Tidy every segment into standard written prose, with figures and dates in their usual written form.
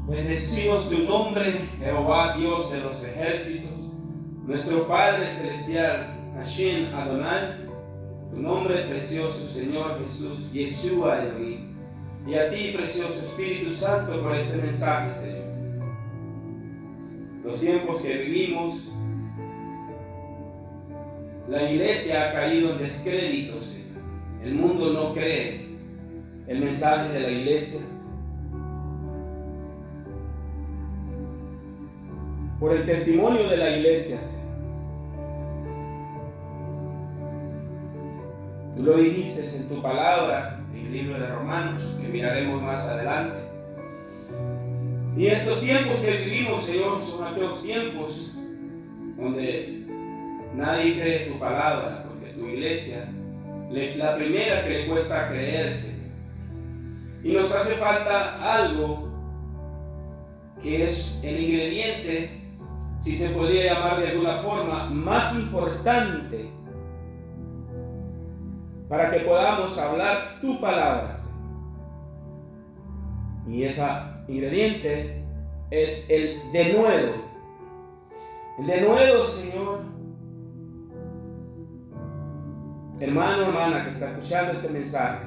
Bendecimos tu nombre, Jehová, Dios de los ejércitos, nuestro Padre celestial, Hashem Adonai, tu nombre precioso, Señor Jesús, Yeshua Elohim, y a ti, precioso Espíritu Santo, por este mensaje, Señor. Los tiempos que vivimos, la iglesia ha caído en descrédito, Señor. El mundo no cree el mensaje de la iglesia. Por el testimonio de la iglesia, Señor. Tú lo dijiste en tu palabra, en el libro de Romanos, que miraremos más adelante. Y estos tiempos que vivimos, Señor, son aquellos tiempos donde nadie cree tu palabra, porque tu iglesia, la primera que le cuesta creer, Señor. Y nos hace falta algo que es el ingrediente, si se podría llamar de alguna forma, más importante para que podamos hablar tu palabra, Señor. Y ese ingrediente es el denuedo. El denuedo, Señor. Hermano, hermana que está escuchando este mensaje,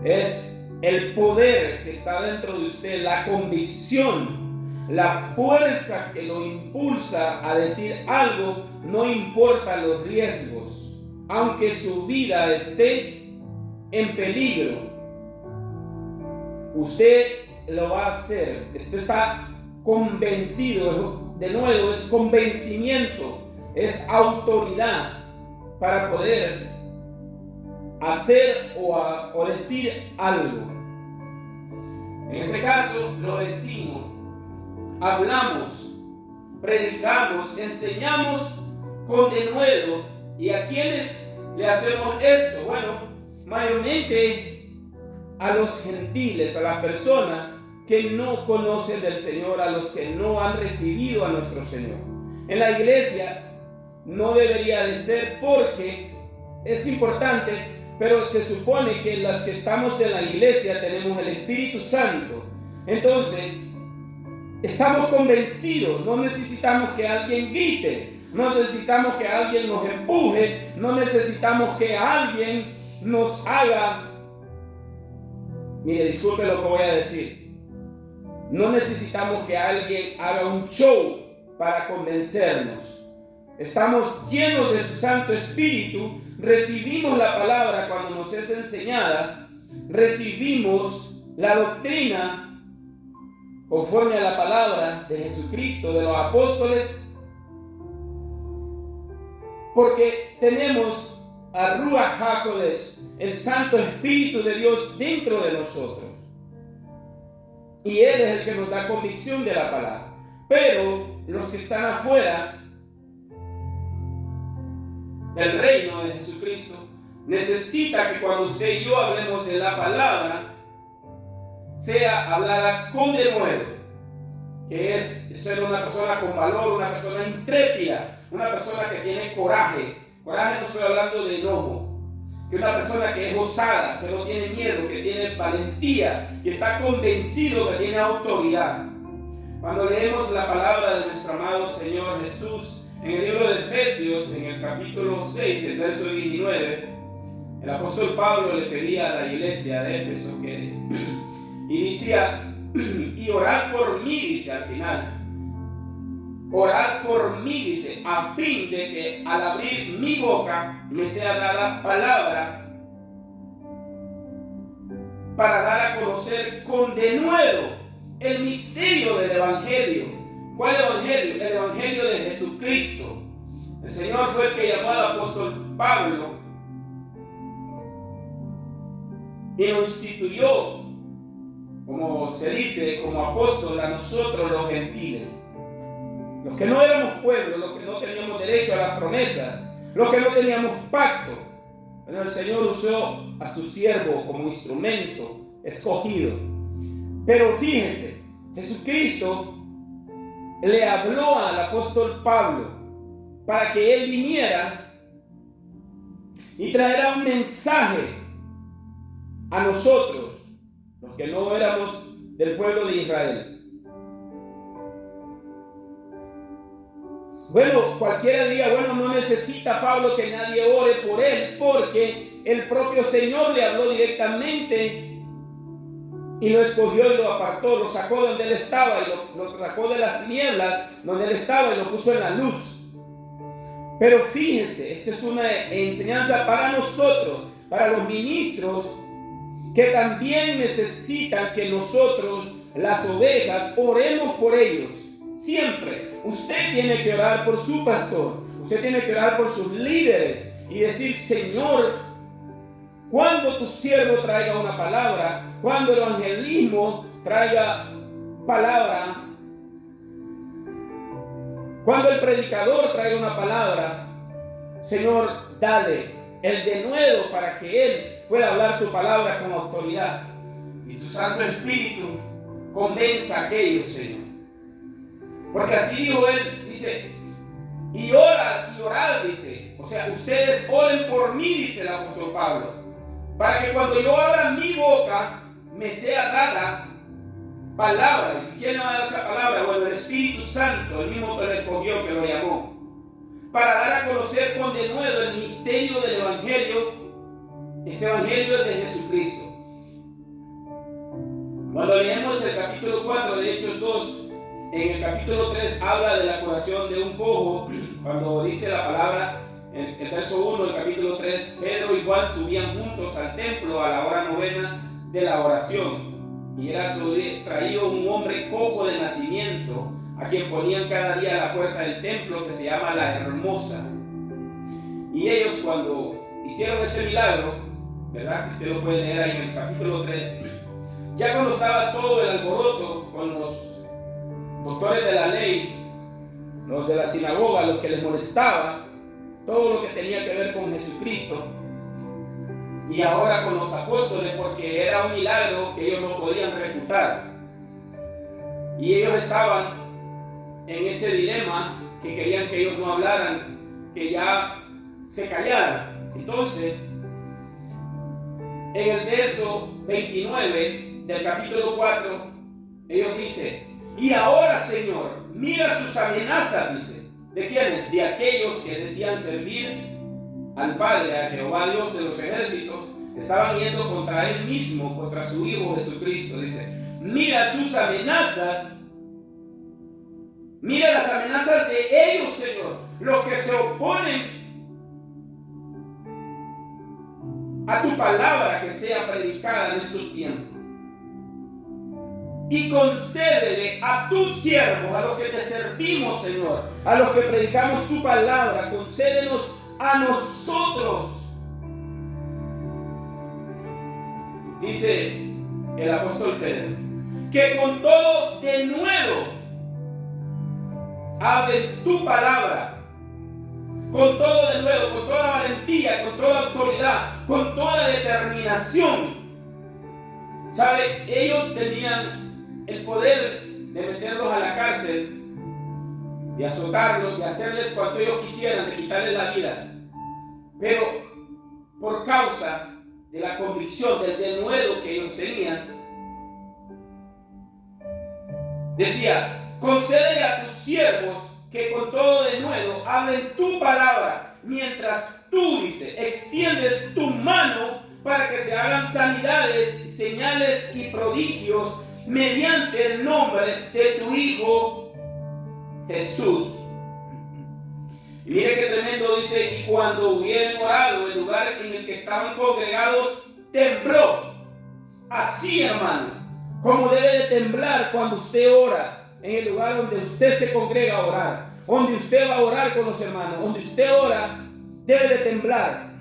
es el poder que está dentro de usted, la convicción, la fuerza que lo impulsa a decir algo, no importa los riesgos, aunque su vida esté en peligro. Usted lo va a hacer. Usted está convencido. De nuevo, es convencimiento, es autoridad para poder hacer o decir algo. En este caso lo decimos, hablamos, predicamos, enseñamos con denuedo. ¿Y a quiénes le hacemos esto? Bueno, mayormente a los gentiles, a las personas que no conocen del Señor, a los que no han recibido a nuestro Señor. En la iglesia no debería de ser, porque es importante, pero se supone que los que estamos en la iglesia tenemos el Espíritu Santo. Entonces, estamos convencidos, no necesitamos que alguien grite, no necesitamos que alguien nos empuje, no necesitamos que alguien nos haga, mire, disculpe lo que voy a decir, no necesitamos que alguien haga un show para convencernos. Estamos llenos de su Santo Espíritu, recibimos la palabra cuando nos es enseñada, recibimos la doctrina conforme a la palabra de Jesucristo, de los apóstoles, porque tenemos a Ruach HaKodesh, el Santo Espíritu de Dios dentro de nosotros. Y Él es el que nos da convicción de la palabra. Pero los que están afuera del reino de Jesucristo necesita que cuando usted y yo hablemos de la palabra sea hablada con denuedo, que es ser una persona con valor, una persona intrépida, una persona que tiene coraje. Coraje no estoy hablando de enojo, que una persona que es osada, que no tiene miedo, que tiene valentía, que está convencido, que tiene autoridad. Cuando leemos la palabra de nuestro amado Señor Jesús en el libro de Efesios, en el capítulo 6, el verso 19, el apóstol Pablo le pedía a la iglesia de Éfeso y decía, y orad por mí, dice al final, orad por mí, dice, a fin de que al abrir mi boca me sea dada palabra para dar a conocer con denuedo el misterio del Evangelio. ¿Cuál Evangelio? El Evangelio de Jesucristo. El Señor fue el que llamó al apóstol Pablo y nos instituyó, como se dice, como apóstol a nosotros los gentiles. Los que no éramos pueblo, los que no teníamos derecho a las promesas, los que no teníamos pacto. Pero el Señor usó a su siervo como instrumento escogido. Pero fíjense, Jesucristo le habló al apóstol Pablo para que él viniera y traerá un mensaje a nosotros, los que no éramos del pueblo de Israel. Bueno, cualquiera diría, bueno, no necesita Pablo que nadie ore por él, porque el propio Señor le habló directamente y lo escogió y lo apartó, lo sacó de donde él estaba y lo sacó de las tinieblas donde él estaba y lo puso en la luz. Pero fíjense, esta es una enseñanza para nosotros, para los ministros, que también necesitan que nosotros, las ovejas, oremos por ellos. Siempre. Usted tiene que orar por su pastor. Usted tiene que orar por sus líderes y decir, Señor, cuando tu siervo traiga una palabra, cuando el evangelismo traiga palabra, cuando el predicador traiga una palabra, Señor, dale el denuedo para que él pueda hablar tu palabra con autoridad. Y tu Santo Espíritu convenza a aquellos, Señor. Porque así dijo él, dice, y orad, dice. O sea, ustedes oren por mí, dice el apóstol Pablo, para que cuando yo abra mi boca, me sea dada palabra. ¿Y quién me va a dar esa palabra? Bueno, el Espíritu Santo, el mismo que lo escogió, que lo llamó, para dar a conocer con denuedo el misterio del Evangelio. Ese Evangelio es de Jesucristo. Cuando leemos el capítulo 4 de Hechos 2, en el capítulo 3 habla de la curación de un cojo. Cuando dice la palabra, en el verso 1 del capítulo 3, Pedro y Juan subían juntos al templo a la hora novena de la oración. Y era traído un hombre cojo de nacimiento, a quien ponían cada día a la puerta del templo, que se llama La Hermosa. Y ellos, cuando hicieron ese milagro, ¿verdad? Que usted lo puede leer ahí en el capítulo 3, ya cuando estaba todo el alboroto con los doctores de la ley, los de la sinagoga, los que les molestaba todo lo que tenía que ver con Jesucristo, y ahora con los apóstoles, porque era un milagro que ellos no podían refutar, y ellos estaban en ese dilema que querían que ellos no hablaran, que ya se callaran. Entonces, en el verso 29 del capítulo 4, ellos dicen, y ahora, Señor, mira sus amenazas, dice. ¿De quiénes? De aquellos que decían servir al Padre, a Jehová Dios de los ejércitos. Estaban yendo contra él mismo, contra su Hijo Jesucristo. Dice, mira sus amenazas. Mira las amenazas de ellos, Señor. Los que se oponen a tu palabra que sea predicada en estos tiempos. Y concédele a tus siervos, a los que te servimos, Señor, a los que predicamos tu palabra, concédenos a nosotros. Dice el apóstol Pedro, que con todo denuedo hablen tu palabra, con todo denuedo, con toda valentía, con toda autoridad, con toda determinación. ¿Sabe? Ellos tenían el poder de meterlos a la cárcel, de azotarlos, de hacerles cuanto ellos quisieran, de quitarles la vida. Pero por causa de la convicción, del denuedo que ellos tenían, decía, concédele a tus siervos que con todo denuedo hablen tu palabra, mientras tú, dice, extiendes tu mano para que se hagan sanidades, señales y prodigios mediante el nombre de tu Hijo Jesús. Y mire qué tremendo, dice, y cuando hubieran orado, el lugar en el que estaban congregados tembló. Así, hermano, como debe de temblar cuando usted ora en el lugar donde usted se congrega a orar, donde usted va a orar con los hermanos, donde usted ora, debe de temblar.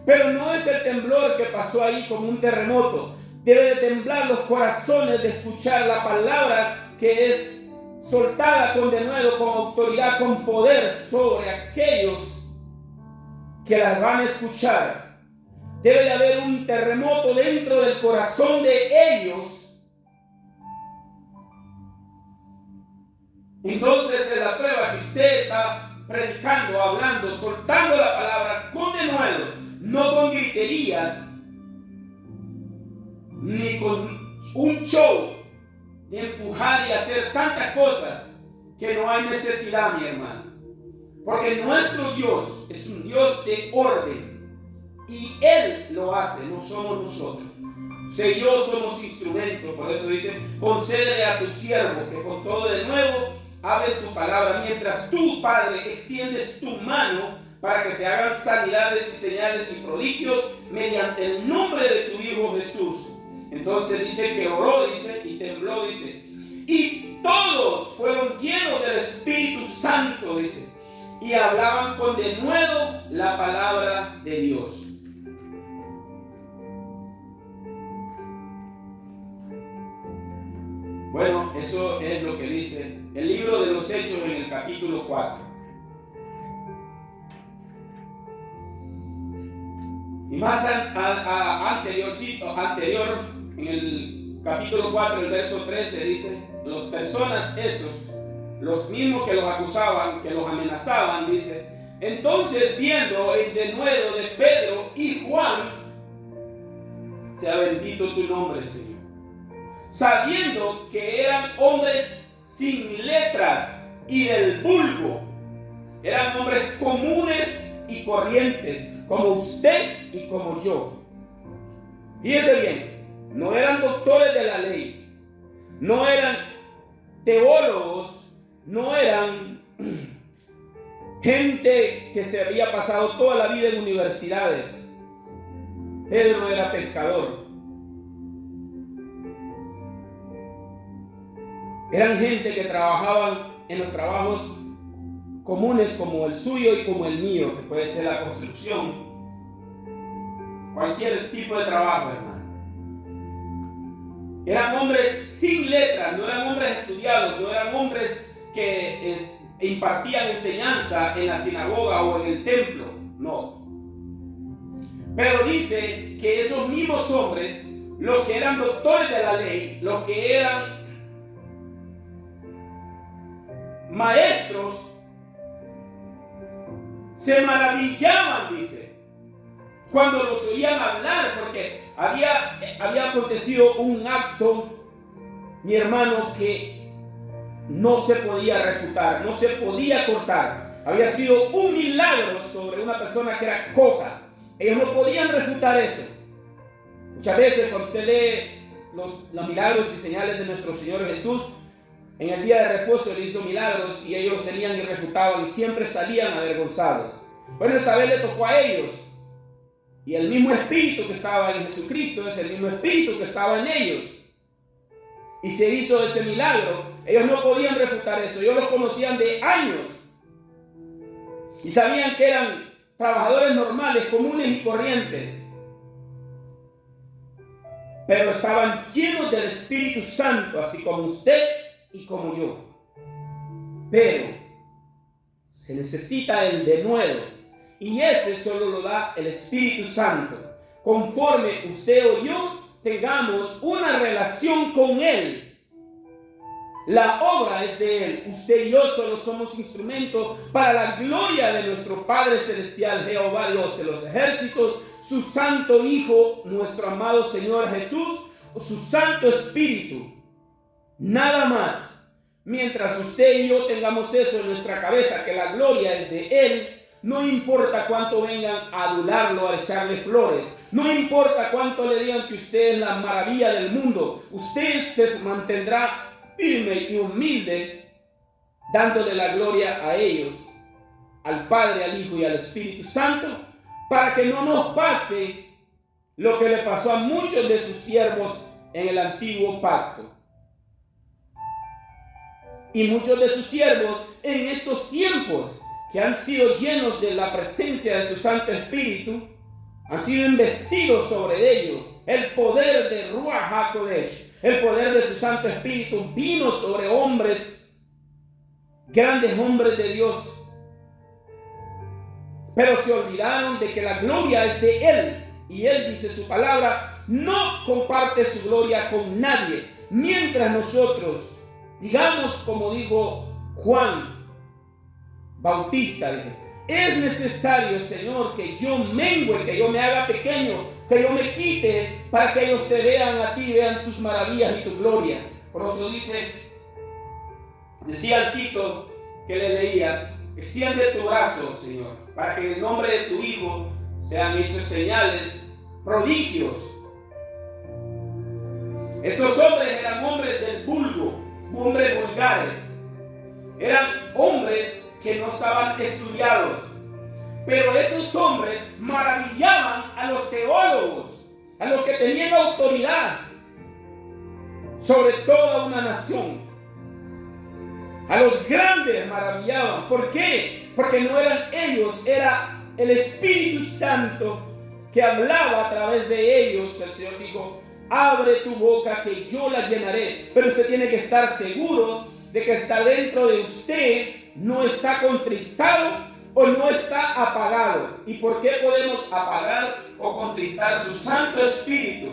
Pero no es el temblor que pasó ahí como un terremoto. Debe de temblar los corazones de escuchar la palabra que es soltada con denuedo, con autoridad, con poder sobre aquellos que las van a escuchar. Debe de haber un terremoto dentro del corazón de ellos. Entonces es la prueba que usted está predicando, hablando, soltando la palabra con denuedo, no con griterías, ni con un show de empujar y hacer tantas cosas que no hay necesidad, mi hermano. Porque nuestro Dios es un Dios de orden y Él lo hace, no somos nosotros. Usted y yo somos instrumentos, por eso dice, concédele a tu siervo que con todo de nuevo hable tu palabra, mientras tú, Padre, extiendes tu mano para que se hagan sanidades y señales y prodigios mediante el nombre de tu Hijo Jesús. Entonces dice que oró, dice, y tembló, dice, y todos fueron llenos del Espíritu Santo, dice, y hablaban con denuedo la palabra de Dios. Bueno, eso es lo que dice el libro de los Hechos en el capítulo 4. Y más anterior, en el capítulo 4, el verso 13, dice, las personas esos, los mismos que los acusaban, que los amenazaban, dice, entonces viendo el denuedo de Pedro y Juan, sea bendito tu nombre, Señor, sabiendo que eran hombres sin letras y del vulgo, eran hombres comunes y corrientes, como usted y como yo. Fíjese bien, no eran doctores de la ley, no eran teólogos, no eran gente que se había pasado toda la vida en universidades. Pedro era pescador. Eran gente que trabajaban en los trabajos comunes como el suyo y como el mío, que puede ser la construcción, cualquier tipo de trabajo, hermano. Eran hombres sin letras, no eran hombres estudiados, no eran hombres que impartían enseñanza en la sinagoga o en el templo, no. Pero dice que esos mismos hombres, los que eran doctores de la ley, los que eran maestros, se maravillaban, dice, cuando los oían hablar, porque había acontecido un acto, mi hermano, que no se podía refutar, no se podía cortar. Había sido un milagro sobre una persona que era coja. Ellos no podían refutar eso. Muchas veces cuando usted lee los milagros y señales de nuestro Señor Jesús, en el día de reposo Él hizo milagros y ellos tenían y refutaban y siempre salían avergonzados. Bueno, esta vez le tocó a ellos. Y el mismo espíritu que estaba en Jesucristo es el mismo espíritu que estaba en ellos. Y se hizo ese milagro. Ellos no podían refutar eso. Ellos los conocían de años. Y sabían que eran trabajadores normales, comunes y corrientes. Pero estaban llenos del Espíritu Santo, así como usted y como yo. Pero se necesita el denuedo. Y ese solo lo da el Espíritu Santo. Conforme usted o yo tengamos una relación con Él. La obra es de Él. Usted y yo solo somos instrumentos para la gloria de nuestro Padre Celestial, Jehová Dios de los ejércitos, su Santo Hijo, nuestro amado Señor Jesús, su Santo Espíritu. Nada más. Mientras usted y yo tengamos eso en nuestra cabeza, que la gloria es de Él, no importa cuánto vengan a adularlo, a echarle flores. No importa cuánto le digan que usted es la maravilla del mundo. Usted se mantendrá firme y humilde, dándole la gloria a ellos, al Padre, al Hijo y al Espíritu Santo, para que no nos pase lo que le pasó a muchos de sus siervos en el antiguo pacto. Y muchos de sus siervos en estos tiempos, que han sido llenos de la presencia de su Santo Espíritu, han sido investidos sobre ellos. El poder de Ruach HaKodesh, el poder de su Santo Espíritu vino sobre hombres, grandes hombres de Dios. Pero se olvidaron de que la gloria es de Él. Y Él dice su palabra, no comparte su gloria con nadie. Mientras nosotros, digamos como dijo Juan Bautista, dije, es necesario, Señor, que yo mengue, que yo me haga pequeño, que yo me quite, para que ellos te vean a ti, vean tus maravillas y tu gloria. Por eso decía el Tito que le leía, extiende tu brazo, Señor, para que en el nombre de tu Hijo sean hechos señales, prodigios. Estos hombres eran hombres del vulgo, hombres vulgares. Eran hombres que no estaban estudiados. Pero esos hombres maravillaban a los teólogos, a los que tenían autoridad sobre toda una nación. A los grandes maravillaban. ¿Por qué? Porque no eran ellos, era el Espíritu Santo que hablaba a través de ellos. El Señor dijo: abre tu boca que yo la llenaré. Pero usted tiene que estar seguro de que está dentro de usted, no está contristado o no está apagado. ¿Y por qué podemos apagar o contristar su Santo Espíritu?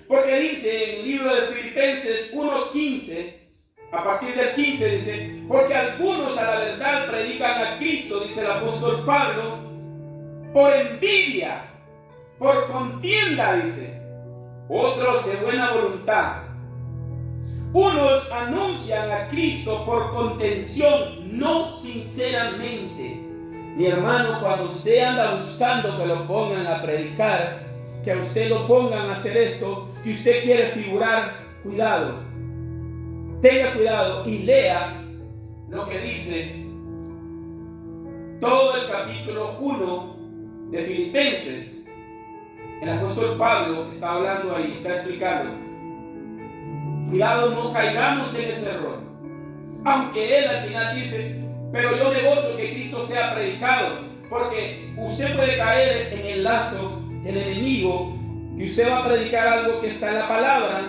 Porque dice en el libro de Filipenses 1:15, a partir del 15 dice: porque algunos a la verdad predican a Cristo, dice el apóstol Pablo, por envidia, por contienda, dice, otros de buena voluntad. Unos anuncian a Cristo por contención, no sinceramente. Mi hermano, cuando usted anda buscando que lo pongan a predicar, que a usted lo pongan a hacer esto, que usted quiere figurar, cuidado. Tenga cuidado y lea lo que dice todo el capítulo 1 de Filipenses. El apóstol Pablo está hablando ahí, está explicando. Cuidado, no caigamos en ese error. Aunque él al final dice: pero yo me gozo que Cristo sea predicado. Porque usted puede caer en el lazo del enemigo, que usted va a predicar algo que está en la palabra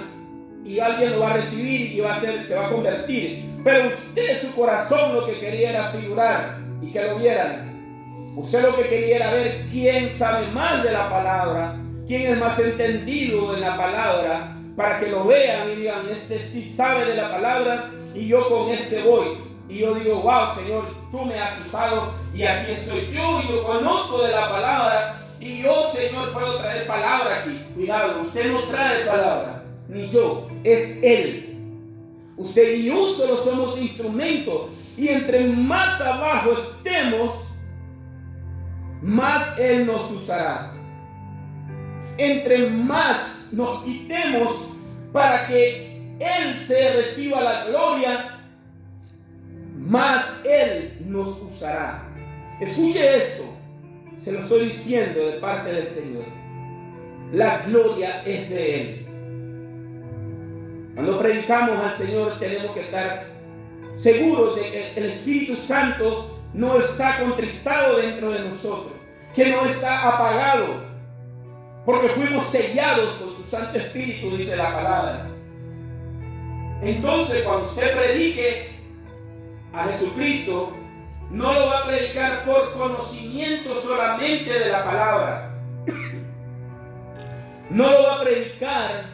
y alguien lo va a recibir y se va a convertir. Pero usted, su corazón, lo que quería era figurar y que lo vieran. Usted lo que quería era ver quién sabe más de la palabra, quién es más entendido en la palabra, para que lo vean y digan: este sí sabe de la palabra y yo con este voy. Y yo digo: wow, Señor, tú me has usado y aquí estoy yo, y yo conozco de la palabra, y yo, Señor, puedo traer palabra aquí. Cuidado, usted no trae palabra, ni yo, es Él. Usted y yo solo somos instrumentos, y entre más abajo estemos, más Él nos usará. Entre más nos quitemos para que Él se reciba la gloria, más Él nos usará. Escuche esto, se lo estoy diciendo de parte del Señor. La gloria es de Él. Cuando predicamos al Señor tenemos que estar seguros de que el Espíritu Santo no está contristado dentro de nosotros, que no está apagado, porque fuimos sellados con su Santo Espíritu, dice la palabra. Entonces, cuando usted predique a Jesucristo, no lo va a predicar por conocimiento solamente de la palabra. No lo va a predicar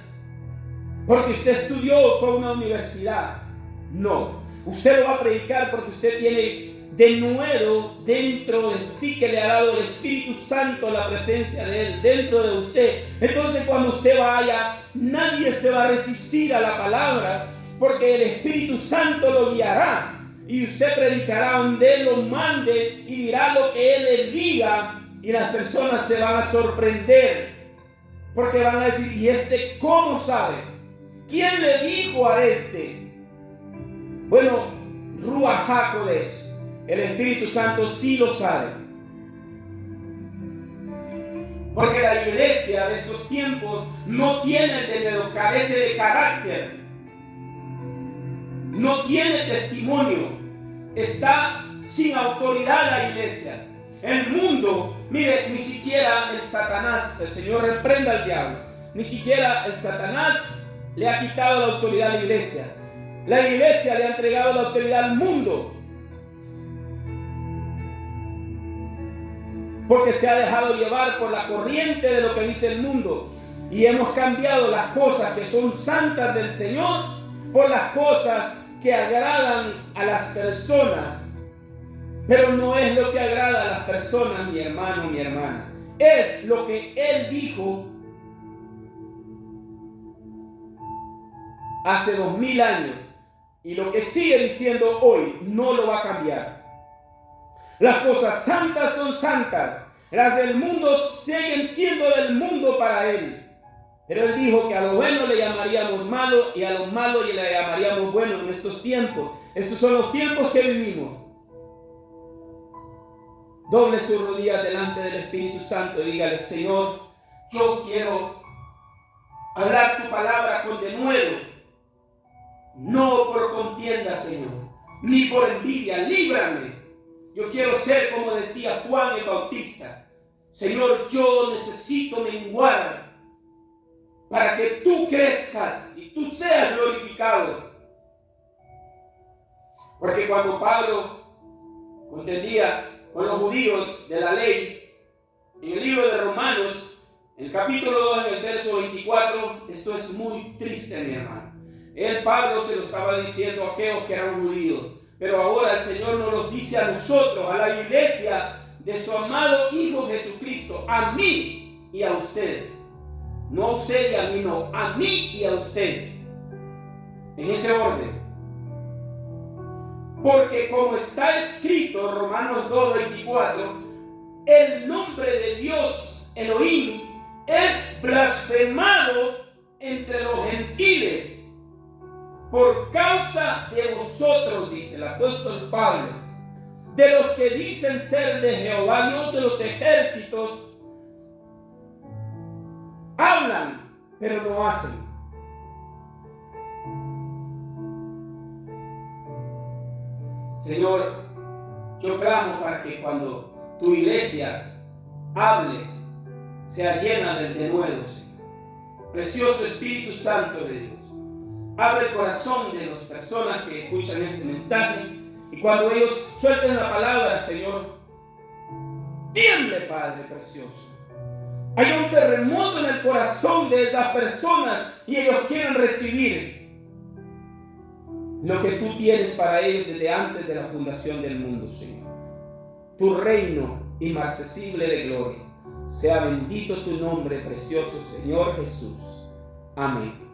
porque usted estudió, fue a una universidad. No, usted lo va a predicar porque usted tiene de nuevo dentro de sí, que le ha dado el Espíritu Santo, la presencia de Él dentro de usted. Entonces, cuando usted vaya, nadie se va a resistir a la palabra, porque el Espíritu Santo lo guiará. Y usted predicará donde Él lo mande y dirá lo que Él le diga, y las personas se van a sorprender, porque van a decir: ¿y este cómo sabe? ¿Quién le dijo a este? Bueno, Ruach HaKodesh, el Espíritu Santo sí lo sabe. Porque la iglesia de esos tiempos no tiene tenedor, carece de carácter, no tiene testimonio, está sin autoridad la iglesia. El mundo, mire, ni siquiera el Satanás, el Señor reprenda al diablo, ni siquiera el Satanás le ha quitado la autoridad a la iglesia. La iglesia le ha entregado la autoridad al mundo, porque se ha dejado llevar por la corriente de lo que dice el mundo, y hemos cambiado las cosas que son santas del Señor por las cosas que agradan a las personas. Pero no es lo que agrada a las personas, mi hermano, mi hermana. Es lo que Él dijo hace 2000 años. Y lo que sigue diciendo hoy no lo va a cambiar. Las cosas santas son santas. Las del mundo siguen siendo del mundo para Él. Pero Él dijo que a lo bueno le llamaríamos malo y a lo malo le llamaríamos bueno en estos tiempos. Estos son los tiempos que vivimos. Doble su rodilla delante del Espíritu Santo y dígale: Señor, yo quiero hablar tu palabra con denuedo, no por contienda, Señor, ni por envidia. Líbrame. Yo quiero ser, como decía Juan el Bautista: Señor, yo necesito menguar para que tú crezcas y tú seas glorificado. Porque cuando Pablo contendía con los judíos de la ley, en el libro de Romanos, en el capítulo 2, en el verso 24, esto es muy triste, mi hermano. Pablo se lo estaba diciendo a aquellos que eran judíos, pero ahora el Señor nos los dice a nosotros, a la iglesia de su amado Hijo Jesucristo, a mí y a usted. No a usted y a mí, no, a mí y a usted. En ese orden. Porque como está escrito, Romanos 2:24, el nombre de Dios, Elohim, es blasfemado entre los gentiles por causa de vosotros, dice el apóstol Pablo, de los que dicen ser de Jehová, Dios de los ejércitos. Hablan, pero no hacen. Señor, yo clamo para que cuando tu iglesia hable, sea llena del denuedo, Señor. Precioso Espíritu Santo de Dios, abre el corazón de las personas que escuchan este mensaje, y cuando ellos suelten la palabra, Señor, tiemble, Padre precioso. Hay un terremoto en el corazón de esas personas y ellos quieren recibir lo que tú tienes para ellos desde antes de la fundación del mundo, Señor. Tu reino inmarcesible de gloria. Sea bendito tu nombre precioso, Señor Jesús. Amén.